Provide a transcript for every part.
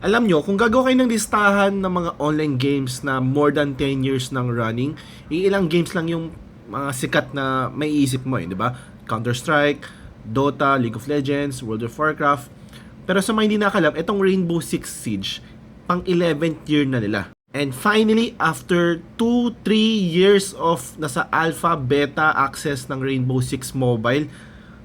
Alam nyo, kung gagawa kayo ng listahan ng mga online games na more than 10 years nang running, ilang games lang yung mga sikat na may isip mo di ba? Counter-Strike, Dota, League of Legends, World of Warcraft. Pero sa mga hindi nakalam, itong Rainbow Six Siege, pang 11th year na nila. And finally, after 2-3 years of nasa alpha, beta access ng Rainbow Six Mobile,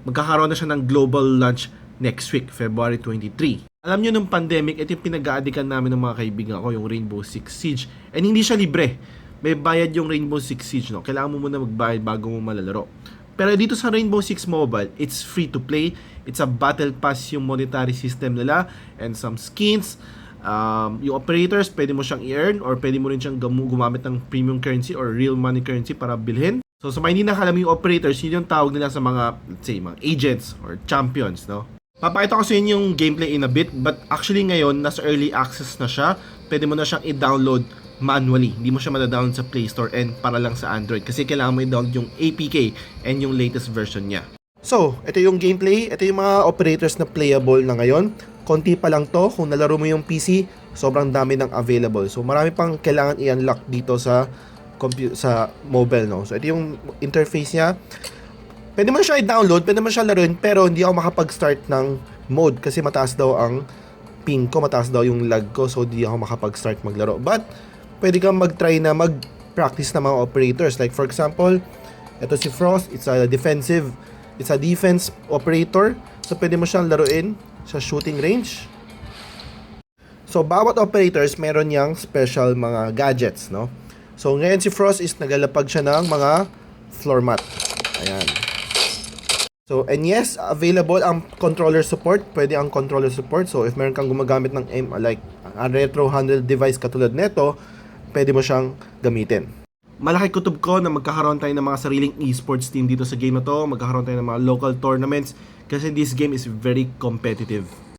magkakaroon na siya ng global launch next week, February 23. Alam nyo, nung pandemic, ito yung pinag-aadikan namin ng mga kaibigan ko, yung Rainbow Six Siege. And hindi siya libre. May bayad yung Rainbow Six Siege, no? Kailangan mo muna magbayad bago mo malalaro. Pero dito sa Rainbow Six Mobile, it's free to play. It's a battle pass yung monetary system nila and some skins. Yung operators, pwede mo siyang i-earn or pwede mo rin siyang gumamit ng premium currency or real money currency para bilhin. So sa mga hindi nakalam yung operators, yun yung tawag nila sa mga, let's say, mga agents or champions, no? Papakita ko sa inyo yung gameplay in a bit, but actually ngayon, nasa early access na siya. Pwede mo na siyang i-download manually. Hindi mo siya madadownload sa Play Store and para lang sa Android kasi kailangan mo i-download yung APK and yung latest version niya. So, ito yung gameplay. Ito yung mga operators na playable na ngayon. Konti pa lang to. Kung nalaro mo yung PC, sobrang dami ng available. So, marami pang kailangan i-unlock dito sa mobile, no? So, ito yung interface niya. Pwede mo siya i-download, pwede mo siya laruin, pero hindi ako makapag-start ng mode kasi mataas daw ang ping ko, mataas daw yung lag ko, so hindi ako makapag-start maglaro. But, pwede kang mag-try na mag-practice ng mga operators. Like for example, ito si Frost, it's a defense operator. So, pwede mo siyang laruin sa shooting range. So, bawat operators, meron niyang special mga gadgets, no? So, ngayon si Frost is naglalapag siya ng mga floor mat. Ayan. So, and yes, available ang controller support. Pwede ang controller support. So, if meron kang gumagamit ng like a retro handheld device katulad neto, pwede mo siyang gamitin. Malaki kutob ko na magkakaroon tayo ng mga sariling esports team dito sa game na to. Magkakaroon tayo ng mga local tournaments kasi this game is very competitive.